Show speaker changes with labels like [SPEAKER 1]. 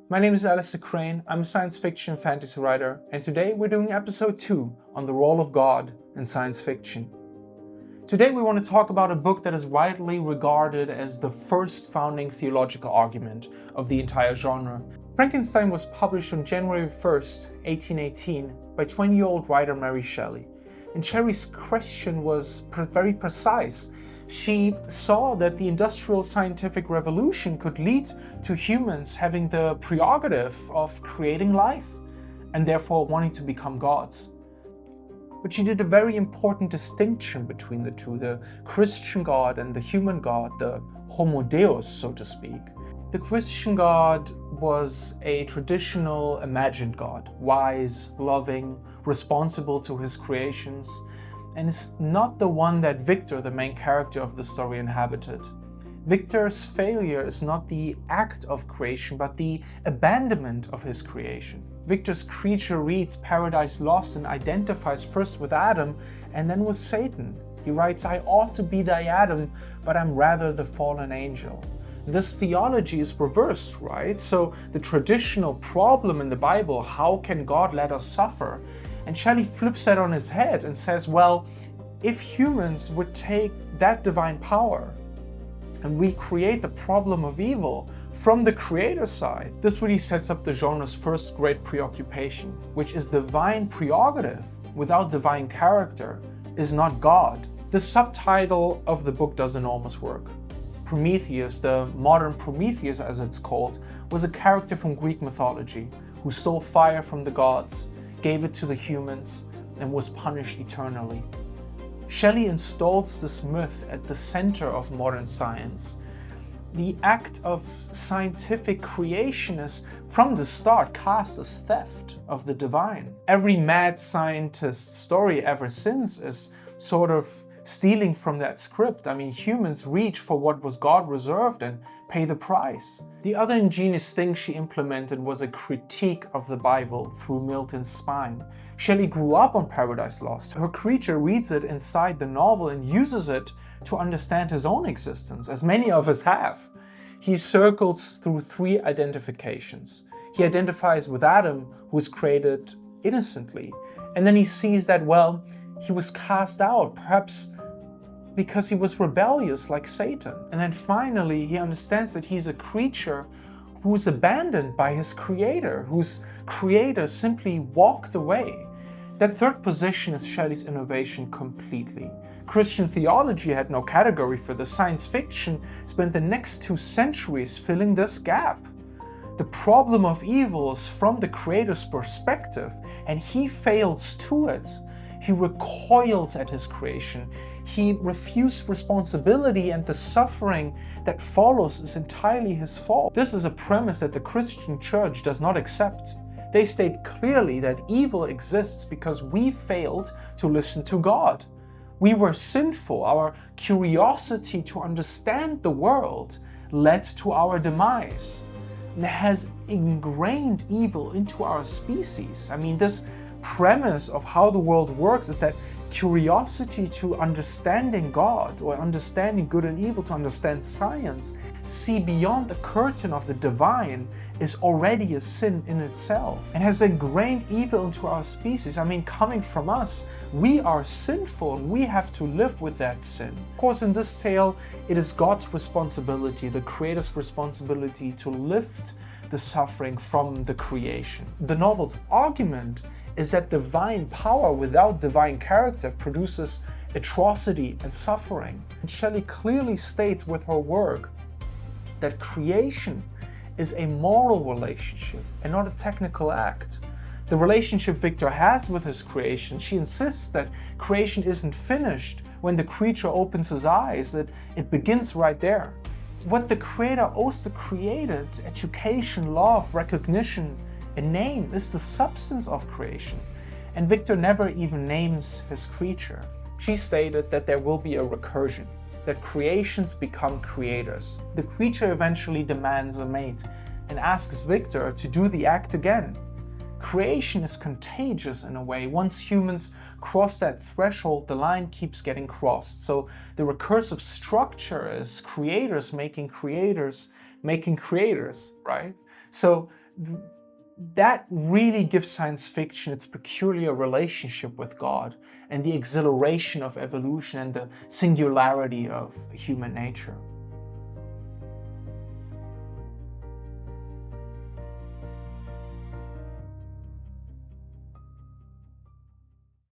[SPEAKER 1] My name is Alistair Crane, I'm a science fiction and fantasy writer, and today we're doing episode 2 on the role of God in science fiction. Today we want to talk about a book that is widely regarded as the first founding theological argument of the entire genre. Frankenstein was published on January 1st, 1818 by 20-year-old writer Mary Shelley. And Shelley's question was very precise. She saw that the industrial scientific revolution could lead to humans having the prerogative of creating life and therefore wanting to become gods. But she did a very important distinction between the two, the Christian God and the human God, the Homo Deus, so to speak. The Christian God was a traditional imagined God, wise, loving, responsible to his creations, and is not the one that Victor, the main character of the story, inhabited. Victor's failure is not the act of creation, but the abandonment of his creation. Victor's creature reads Paradise Lost and identifies first with Adam and then with Satan. He writes, "I ought to be thy Adam, but I'm rather the fallen angel." This theology is reversed, right? So the traditional problem in the Bible, how can God let us suffer? And Shelley flips that on its head and says, well, if humans would take that divine power and recreate the problem of evil from the creator side, this really sets up the genre's first great preoccupation, which is divine prerogative without divine character is not God. The subtitle of the book does enormous work. Prometheus, the modern Prometheus as it's called, was a character from Greek mythology who stole fire from the gods, gave it to the humans, and was punished eternally. Shelley installs this myth at the center of modern science. The act of scientific creation is, from the start, cast as theft of the divine. Every mad scientist story ever since is sort of stealing from that script. I mean, humans reach for what was God reserved and pay the price. The other ingenious thing she implemented was a critique of the Bible through Milton's spine. Shelley grew up on Paradise Lost. Her creature reads it inside the novel and uses it to understand his own existence, as many of us have. He circles through 3 identifications. He identifies with Adam, who was created innocently, and then he sees that, well, he was cast out, perhaps because he was rebellious like Satan. And then finally, he understands that he's a creature who is abandoned by his creator, whose creator simply walked away. That third position is Shelley's innovation completely. Christian theology had no category for this. Science fiction spent the next 2 centuries filling this gap. The problem of evil is from the creator's perspective, and he fails to it. He recoils at his creation. He refused responsibility, and the suffering that follows is entirely his fault. This is a premise that the Christian church does not accept. They state clearly that evil exists because we failed to listen to God. We were sinful. Our curiosity to understand the world led to our demise. And it has ingrained evil into our species. I mean, this premise of how the world works is that curiosity to understanding God, or understanding good and evil, to understand science, see beyond the curtain of the divine, is already a sin in itself and has ingrained evil into our species. I mean, coming from us, we are sinful and we have to live with that sin. Of course, in this tale, it is God's responsibility, the creator's responsibility, to lift the suffering from the creation. The novel's argument is that divine power without divine character produces atrocity and suffering. And Shelley clearly states with her work that creation is a moral relationship and not a technical act. The relationship Victor has with his creation, she insists that creation isn't finished when the creature opens his eyes, that it begins right there. What the creator owes the created, education, love, recognition, a name, is the substance of creation. And Victor never even names his creature. She stated that there will be a recursion, that creations become creators. The creature eventually demands a mate and asks Victor to do the act again. Creation is contagious in a way. Once humans cross that threshold, the line keeps getting crossed. So the recursive structure is creators making creators, right? So that really gives science fiction its peculiar relationship with God and the exhilaration of evolution and the singularity of human nature.